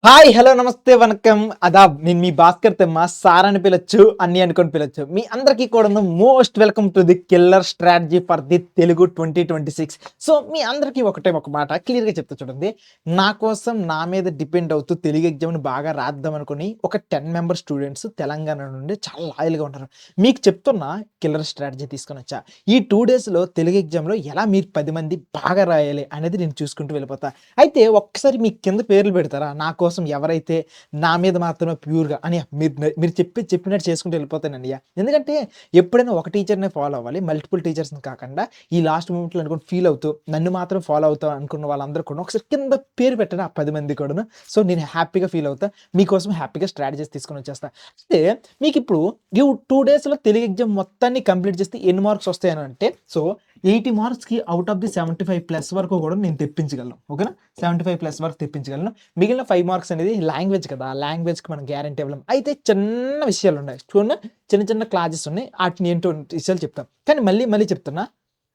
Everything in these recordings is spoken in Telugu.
హాయ్ హలో నమస్తే వణకం అదాబ్ నేను మీ భాస్కర్ తెమ్మ సార్ అని పిలవచ్చు అన్ని అనుకొని పిలవచ్చు మీ అందరికీ కూడా most welcome to the killer strategy for the Telugu 2026. So మీ అందరికీ ఒక మాట క్లియర్గా చెప్తా చూడండి. నా కోసం నా మీద డిపెండ్ అవుతూ తెలుగు ఎగ్జామ్ని బాగా రాద్దాం అనుకుని ఒక 10 మెంబర్ స్టూడెంట్స్ తెలంగాణ నుండి చాలా లాయల్గా ఉంటారు. మీకు చెప్తున్నా కిల్లర్ స్ట్రాటజీ తీసుకొని వచ్చా. ఈ 2 డేస్లో తెలుగు ఎగ్జామ్లో ఎలా మీరు 10 మంది బాగా రాయాలి అనేది నేను చూసుకుంటూ వెళ్ళిపోతా. అయితే ఒక్కసారి మీ కింద పేర్లు పెడతారా నా కోసం ఎవరైతే నా మీద మాత్రమే ప్యూర్‌గా అని మీరు చెప్పినట్టు చేసుకుంటూ వెళ్ళిపోతానన్నయ్య. ఎందుకంటే ఎప్పుడైనా ఒక టీచర్‌నే ఫాలో అవ్వాలి. మల్టిపుల్ టీచర్స్‌ని కాకుండా ఈ లాస్ట్ మూమెంట్‌లో అనుకోని ఫీల్ అవుతూ నన్ను మాత్రం ఫాలో అవుతా అనుకున్న వాళ్ళందరూ కూడా ఒకసారి కింద పేరు పెట్టండి ఆ 10 మంది కూడాను. సో నేను హ్యాపీగా ఫీల్ అవుతా. మీకోసం హ్యాపీగా స్ట్రాటజీస్ తీసుకొని వచ్చేస్తా. అయితే మీకిప్పుడు ఈ 2 డేస్‌లో తెలుగు ఎగ్జామ్ మొత్తాన్ని కంప్లీట్ చేస్తే ఎన్ని మార్క్స్ వస్తాయని అంటే సో 80 మార్క్స్‌కి ఔట్ ఆఫ్ ది 75+ వరకు కూడా నేను తెప్పించగలను. ఓకేనా? 75+ వరకు తెప్పించగలను. మిగిలిన 5 మార్క్స్ అనేది లాంగ్వేజ్ కదా! లాంగ్వేజ్‌కి మనం గ్యారంటీ ఇవ్వలేం. అయితే చిన్న విషయాలున్నాయి. చూడండి చిన్న చిన్న క్లాజెస్ ఉన్నాయి. ఆటిని ఏంటో విషయాలు చెప్తాం. కానీ మళ్ళీ చెప్తున్నా.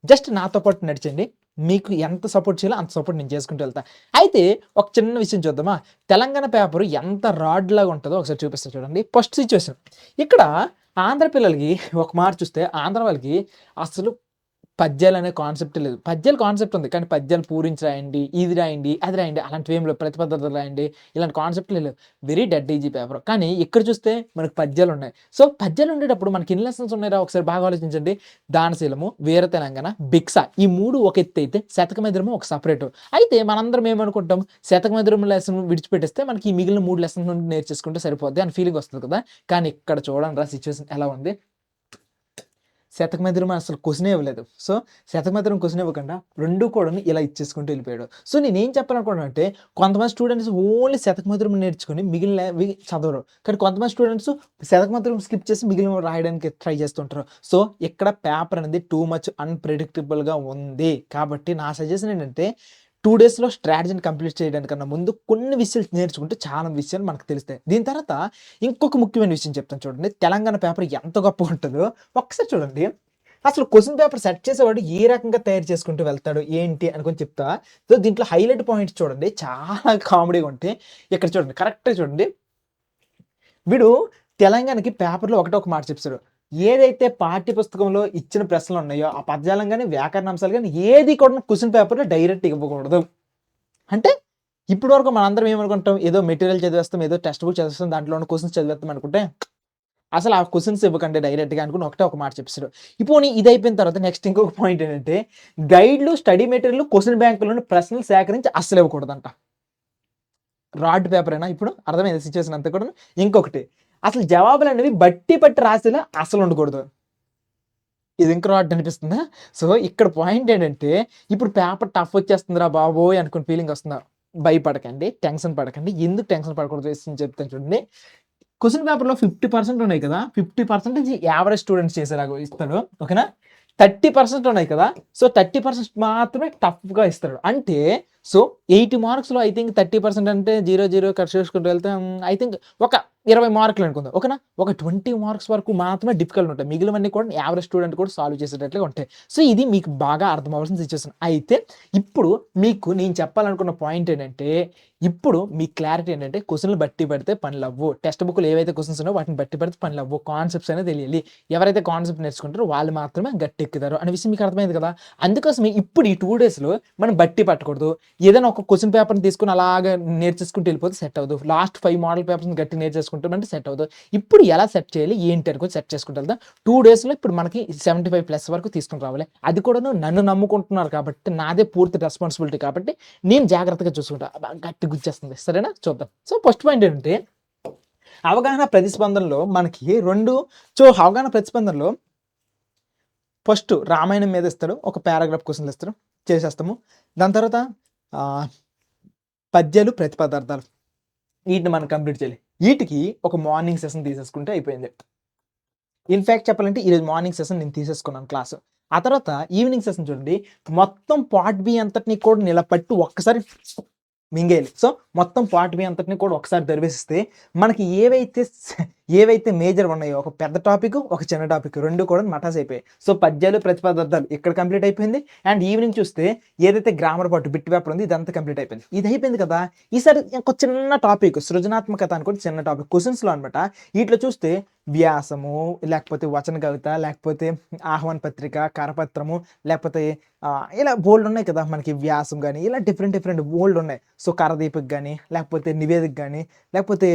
జస్ట్ నాతో పాటు నడిచండి. మీకు ఎంత సపోర్ట్ చేయాలో అంత సపోర్ట్ నేను చేసుకుంటూ వెళ్తా. అయితే ఒక చిన్న విషయం చూద్దామా? తెలంగాణ పేపర్ ఎంత రాడ్‌లాగా ఉంటదో ఒకసారి చూపిస్తా చూడండి. First situation. ఇక్కడ ఆంధ్ర పిల్లలకి ఒక మాట చూస్తే ఆంధ్ర వాళ్ళకి అసలు పద్యాలనే కాన్సెప్టే లేదు. పద్యాల కాన్సెప్ట్ ఉంది. కానీ పద్యాలు పూరించి రాయండి, ఇది రాయండి, అది రాయండి అలాంటివేమి లేవు. ప్రతిపద్ధతులు రాయండి ఇలాంటి కాన్సెప్ట్‌లే లేవు. Very dead easy paper. కానీ ఇక్కడ చూస్తే మనకు పద్యాలున్నాయి. సో పద్యాలు ఉండేటప్పుడు మనకి ఎన్ని లెసన్స్ ఉన్నాయిరా ఒకసారి బాగా ఆలోచించండి. దానశీలము, వీర తెలంగాణ, భిక్ష ఈ 3 ఒక ఎత్తయితే శతకమెదురము ఒక సెపరేటు. అయితే మనందరం ఏమనుకుంటాం శతకమెదురం లెసన్ విడిచిపెట్టేస్తే మనకి ఈ మిగిలిన 3 లెసన్స్ నుండి నేర్చేసుకుంటే సరిపోద్ది అని ఫీలింగ్ వస్తది కదా! కానీ ఇక్కడ చూడండిరా సిట్యుయేషన్ ఎలా ఉంది. శతకమెదురం అసలు క్వెషనే ఇవ్వలేదు. సో, శతకమెదురం క్వెషన్ ఇవ్వకుండా 2 కూడాను ఇలా ఇచ్చేసుకుంటూ వెళ్ళిపోయాడు. సో, నేనేం చెప్పాలనుకున్నానంటే కొంతమంది స్టూడెంట్స్ ఓన్లీ శతకమెదురం నేర్చుకొని మిగిలినవి చదవరు. కానీ కొంతమంది స్టూడెంట్స్ శతకమెదురం స్కిప్ చేసి మిగిలినవి రాయడానికి ట్రై చేస్తుంటారు. సో, ఇక్కడ పేపర్ అనేది టూ మచ్ అన్‌ప్రెడిక్టబుల్‌గా ఉంది. కాబట్టి నా సజెషన్ ఏంటంటే 2 డేస్‌లో స్ట్రాటజీని కంప్లీట్ చేయడానికన్నా ముందు కొన్ని విషయాలు నేర్చుకుంటే చాలా విషయాలు మనకు తెలుస్తాయి. దీని తర్వాత ఇంకొక ముఖ్యమైన విషయం చెప్తాను చూడండి. తెలంగాణ పేపర్ ఎంత గొప్పగా ఉంటదో ఒక్కసారి చూడండి. అసలు క్వెషన్ పేపర్ సెట్ చేసేవాడు ఏ రకంగా తయారు చేసుకుంటూ వెళ్తాడు, ఏంటి అనుకోని చెప్తా. సో, దీంట్లో హైలైట్ పాయింట్స్ చూడండి చాలా కామెడీగా ఉంటాయి. ఇక్కడ చూడండి కరెక్ట్‌గా చూడండి. వీడు తెలంగాణకి పేపర్‌లో ఒకటే ఒక మాట చెప్తాడు. ఏదైతే పాఠ్య పుస్తకంలో ఇచ్చిన ప్రశ్నలున్నాయో ఆ పదజాలం గాని, వ్యాకరణ అంశాలు గాని ఏది కూడా క్వెషన్ పేపర్‌లో డైరెక్ట్‌గా ఇవ్వకూడదు. అంటే ఇప్పటి వరకు మనందరం ఏమనుకుంటాం ఏదో మెటీరియల్ చదివేస్తాం, ఏదో టెక్స్ట్ బుక్ చదివేస్తాం, దాంట్లో ఉన్న క్వెషన్స్ చదివేస్తాం అనుకుంటే అసలు ఆ క్వెషన్స్ ఇవ్వకండి డైరెక్ట్‌గా అనుకుని ఒకటే ఒక మాట చెప్పేసాడు. పోనీ ఇది అయిపోయిన తర్వాత నెక్స్ట్ ఇంకొక పాయింట్ ఏంటంటే గైడ్‌లు, స్టడీ మెటీరియల్, క్వెషన్ బ్యాంకులోని ప్రశ్నలు సేకరించి అస్సలు ఇవ్వకూడదంట. రాడ్ పేపరేనా ఇప్పుడు? అర్థమైందా సిట్యుయేషన్ అంతా కూడాను. ఇంకొకటి అసలు జవాబులనేవి బట్టి పట్టి రాసేలా అసలు ఉండకూడదు. ఇది ఇంకా రాడ్ అనిపిస్తుందా? సో, ఇక్కడ పాయింట్ ఏంటంటే ఇప్పుడు పేపర్ టఫ్ వచ్చేస్తుందిరా బాబోయ్! అనుకుని ఫీలింగ్ వస్తుందా? భయపడకండి. టెన్షన్ పడకండి. ఎందుకు టెన్షన్ పడకూడదో విషయం చెప్తాను చూడండి. క్వెషన్ పేపర్‌లో 50% ఉన్నాయి కదా! 50% యావరేజ్ స్టూడెంట్స్ చేసేలాగా ఇస్తాడు. ఓకేనా? 30% ఉన్నాయి కదా! సో, 30% మాత్రమే టఫ్‌గా ఇస్తాడు. అంటే సో, 80 మార్క్స్‌లో ఐ థింక్ 30% అంటే 0, 0 కట్ చేసుకుంటూ వెళ్తే ఐ థింక్ ఒక 20 మార్కులు అనుకుందాం. ఓకేనా? ఒక 20 మార్క్స్ వరకు మాత్రమే డిఫికల్ట్ ఉంటాయి. మిగిలినవన్నీ కూడా యావరేజ్ స్టూడెంట్ కూడా సాల్వ్ చేసేటట్లుగా ఉంటాయి. సో, ఇది మీకు బాగా అర్థం అవ్వాల్సిన సిట్యుయేషన్. అయితే ఇప్పుడు మీకు నేను చెప్పాలనుకున్న పాయింట్ ఏంటంటే ఇప్పుడు మీ క్లారిటీ ఏంటంటే క్వెషన్‌లు బట్టి పడితే పనులవ్వు. టెక్స్ట్ బుక్‌లో ఏవైతే క్వెషన్స్ ఉన్నాయో వాటిని బట్టి పడితే పనులవ్వు. కాన్సెప్ట్స్ అనేది తెలియాలి. ఎవరైతే కాన్సెప్ట్ నేర్చుకుంటారో వాళ్ళు మాత్రమే గట్టెక్కుతారు అనే విషయం మీకు అర్థమైంది కదా! అందుకోసమే ఇప్పుడు ఈ 2 డేస్‌లో మనం బట్టి పట్టకూడదు. ఏదైనా ఒక క్వెషన్ పేపర్‌ని తీసుకొని అలాగా నేర్చేసుకుంటూ వెళ్ళిపోతే సెట్ అవ్వదు. లాస్ట్ 5 మోడల్ పేపర్స్‌ని గట్టిగా నేర్చేసుకుంటామంటే సెట్ అవ్వదు. ఇప్పుడు ఎలా సెట్ చేయాలి? ఏంటి అనుకోని సెట్ చేసుకుంటూ వెళ్దాం. 2 డేస్‌లో ఇప్పుడు మనకి 75+ వరకు తీసుకొని రావాలి. అది కూడాను నన్ను నమ్ముకుంటున్నారు కాబట్టి నాదే పూర్తి రెస్పాన్సిబిలిటీ కాబట్టి నేను జాగ్రత్తగా చూసుకుంటా. గట్టిగా గుచ్చేస్తుంది. సరేనా? చూద్దాం. సో, ఫస్ట్ పాయింట్ ఏంటంటే అవగాహన ప్రతిస్పందనలో మనకి 2 అవగాహన ప్రతిస్పందనలో ఫస్ట్ రామాయణం మీద ఇస్తాడు. ఒక పారాగ్రాఫ్ క్వెషన్‌లు ఇస్తాడు. చేసేస్తాము. దాని తర్వాత ఆహ్, పద్యాలు, ప్రతిపదార్థాలు వీటిని మనం కంప్లీట్ చేయాలి. వీటికి ఒక మార్నింగ్ సెషన్ తీసేసుకుంటే అయిపోయింది. ఇన్‌ఫాక్ట్ చెప్పాలంటే ఈరోజు మార్నింగ్ సెషన్ నేను తీసేసుకున్నాను క్లాసు. ఆ తర్వాత ఈవినింగ్ సెషన్ చూడండి మొత్తం పార్ట్ బి అంతటిని కూడా నిలబెట్టి ఒక్కసారి మింగేయాలి. సో మొత్తం పార్ట్ బి అంతటిని కూడా ఒకసారి దర్వేసిస్తే మనకి ఏవైతే మేజర్ ఉన్నాయో ఒక పెద్ద టాపిక్, ఒక చిన్న టాపిక్ 2 కూడా మటాస్ అయిపోయాయి. సో పద్యాలు, ప్రతిపదార్థాలు ఇక్కడ కంప్లీట్ అయిపోయింది. అండ్ ఈవినింగ్ చూస్తే ఏదైతే గ్రామర్ పార్ట్ బిట్ పేపర్ ఉంది ఇదంతా కంప్లీట్ అయిపోయింది. ఇది అయిపోయింది కదా! ఈసారి ఒక చిన్న టాపిక్ సృజనాత్మకత అని కూడా చిన్న టాపిక్ క్వెషన్స్‌లో అనమాట. వీటిలో చూస్తే వ్యాసము, లేకపోతే వచన కవిత, లేకపోతే ఆహ్వాన పత్రిక, కరపత్రము, లేకపోతే ఇలా బోలెడు ఉన్నాయి కదా! మనకి వ్యాసం గాని ఇలా డిఫరెంట్ బోలెడు ఉన్నాయి. సో కరదీపిక గాని, లేకపోతే నివేదిక గాని, లేకపోతే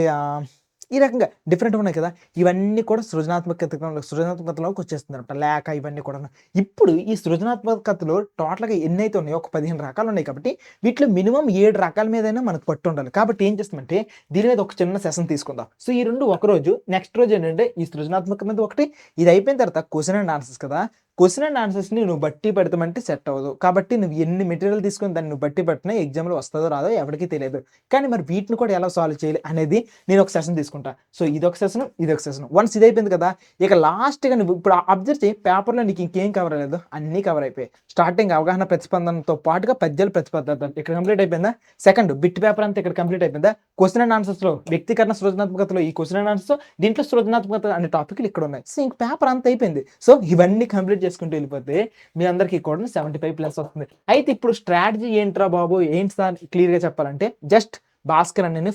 ఈ రకంగా డిఫరెంట్ ఉన్నాయి కదా! ఇవన్నీ కూడా సృజనాత్మకతలోకి వచ్చేస్తుందనమాట. లేఖ ఇవన్నీ కూడాను. ఇప్పుడు ఈ సృజనాత్మకతలో టోటల్‌గా ఎన్నైతే ఉన్నాయో ఒక 15 రకాలు ఉన్నాయి కాబట్టి వీటిలో మినిమమ్ 7 రకాల మీదైనా మనకు పట్టు ఉండాలి. కాబట్టి ఏం చేస్తామంటే దీని మీద ఒక చిన్న సెషన్ తీసుకుందాం. సో ఈ 2 ఒకరోజు, నెక్స్ట్ రోజు ఏంటంటే ఈ సృజనాత్మక మీద ఒకటి, ఇది అయిపోయిన తర్వాత క్వెషన్ అండ్ ఆన్సర్స్ కదా! క్వెషన్ అండ్ ఆన్సర్స్‌ని నువ్వు బట్టి పెడతామంటే సెట్ అవ్వదు. కాబట్టి నువ్వు ఎన్ని మెటీరియల్ తీసుకొని దాన్ని నువ్వు బట్టి పెట్టినా ఎగ్జామ్‌లో వస్తదో రాదో ఎవరికీ తెలియదు. కానీ మరి వీటిని కూడా ఎలా సాల్వ్ చేయాలి అనేది నేను ఒక సెషన్ తీసుకుంటా. సో ఇదొక సెషన్, ఇదొక సెషన్. వన్స్ ఇది అయిపోయింది కదా! ఇక లాస్ట్‌గా నువ్వు ఇప్పుడు అబ్జర్వ్ చేయి పేపర్‌లో నీకు ఇంకేం కవర్ అవ్వలేదు. అన్నీ కవర్ అయిపోయాయి. స్టార్టింగ్ అవగాహన ప్రతిస్పందనతో పాటుగా పద్యాలు, ప్రతిపదార్థాలు ఇక్కడ కంప్లీట్ అయిపోయిందా? సెకండ్ బిట్ పేపర్ అంతా ఇక్కడ కంప్లీట్ అయిపోయిందా? క్వెషన్ అండ్ ఆన్సర్స్‌లో వ్యక్తీకరణ సృజనాత్మకతలో ఈ క్వెషన్ అండ్ ఆన్సర్స్, దీంట్లో సృజనాత్మకత అనే టాపిక్‌లు ఇక్కడ ఉన్నాయి. సో ఇంక పేపర్ అంతా అయిపోయింది. సో ఇవన్నీ కంప్లీట్ చేసుకుంటూ వెళ్ళిపోతే మీ అందరికీ కూడా 75+ వస్తుంది. అయితే ఇప్పుడు స్ట్రాటజీ ఏంట్రా బాబు, ఏంటి సార్ క్లియర్‌గా చెప్పాలంటే జస్ట్ భాస్కర్ అన్నని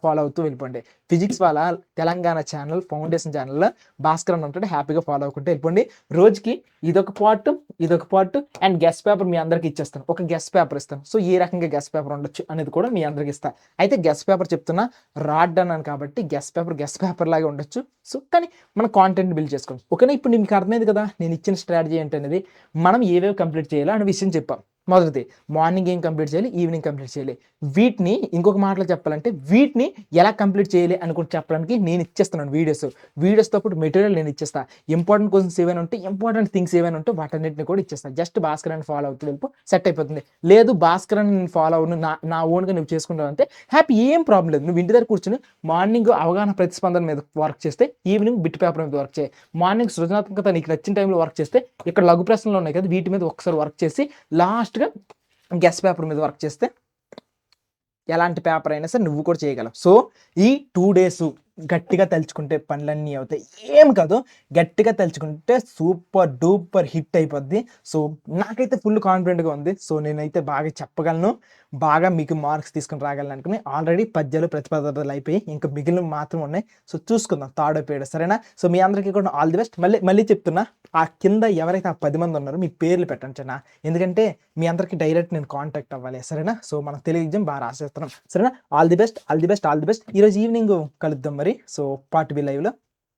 ఫాలో అవుతూ వెళ్ళిపోండి. ఫిజిక్స్ వాళ్ళ తెలంగాణ ఛానల్, ఫౌండేషన్ ఛానల్‌లో భాస్కర్ అన్న ఉంటాడు. హ్యాపీగా ఫాలో అవ్వకుంటూ వెళ్ళిపోండి. రోజుకి ఇదొక పార్ట్ అండ్ గెస్ట్ పేపర్ మీ అందరికి ఇచ్చేస్తాను. ఒక గెస్ట్ పేపర్ ఇస్తాను. సో ఏ రకంగా గెస్ట్ పేపర్ ఉండొచ్చు అనేది కూడా మీ అందరికి ఇస్తాను. అయితే గెస్ట్ పేపర్ చెప్తున్నా రాడ్ అన్నాను కాబట్టి గెస్ట్ పేపర్ లాగా ఉండొచ్చు. సో కానీ మన కాంటెంట్ బిల్డ్ చేసుకోండి. ఓకేనా? ఇప్పుడు మీకు అర్థమైంది కదా నేను ఇచ్చిన స్ట్రాటజీ ఏంటనేది. మనం ఏవేవి కంప్లీట్ చేయాలో అనే విషయం చెప్పాం. మొదటిది మార్నింగ్ ఏం కంప్లీట్ చేయాలి, ఈవినింగ్ కంప్లీట్ చేయాలి. వీటిని ఇంకొక మాటలో చెప్పాలంటే వీటిని ఎలా కంప్లీట్ చేయాలి అని కూడా చెప్పడానికి నేను ఇచ్చేస్తున్నాను వీడియోస్తో పాటు మెటీరియల్ నేను ఇచ్చేస్తా. ఇంపార్టెంట్ క్వశ్చన్స్ ఏవైనా ఉంటే, ఇంపార్టెంట్ థింగ్స్ ఏవైనా ఉంటే వాటన్నిటిని కూడా ఇచ్చేస్తాను. జస్ట్ భాస్కర్ అని ఫాలో అవుతూ వెళ్ళిపో సెట్ అయిపోతుంది. లేదు భాస్కర్ అని నేను ఫాలో అవ్వను, నా ఓన్గా నువ్వు చేసుకుంటావు అంటే హ్యాపీ, ఏం ప్రాబ్లం లేదు. నువ్వు ఇంటి దగ్గర కూర్చొని మార్నింగ్ అవగాహన ప్రతిస్పందన మీద వర్క్ చేస్తే ఈవినింగ్ బిట్ పేపర్ మీద వర్క్ చేయి. మార్నింగ్ సృజనాత్మకత నీకు నచ్చిన టైంలో వర్క్ చేస్తే ఇక్కడ లఘు ప్రశ్నలు ఉన్నాయి కదా వీటి మీద ఒకసారి వర్క్ చేసి లాస్ట్గా గెస్ట్ పేపర్ మీద వర్క్ చేస్తే ఎలాంటి పేపర్ అయినా సరే నువ్వు కూడా చేయగలవు. సో ఈ 2 days గట్టిగా తలుచుకుంటే పనులన్నీ అవుతాయి. ఏం కాదు, గట్టిగా తలుచుకుంటే సూపర్ డూపర్ హిట్ అయిపోద్ది. సో నాకైతే ఫుల్ కాన్ఫిడెంట్గా ఉంది. సో నేనైతే బాగా చెప్పగలను, బాగా మీకు మార్క్స్ తీసుకుని రాగలను అనుకుని ఆల్రెడీ పద్యాలు, ప్రతిపదార్థాలు అయిపోయి ఇంకా మిగిలిన మాత్రం ఉన్నాయి. సో చూసుకుందాం థర్డ్ పీరియడ్, సరేనా? సో మీ అందరికీ కూడా ఆల్ ది బెస్ట్. మళ్ళీ చెప్తున్నా, ఆ కింద ఎవరైతే ఆ 10 మంది ఉన్నారో మీ పేర్లు పెట్టండి చిన్న, ఎందుకంటే మీ అందరికీ డైరెక్ట్ నేను కాంటాక్ట్ అవ్వాలి, సరేనా? సో మనం తెలుగు ఎగ్జామ్ బాగా రాసేస్తున్నాం, సరేనా? All the best. ఈరోజు ఈవినింగ్ కలుద్దాం మరి. సో పార్ట్ బి లైవ్లో.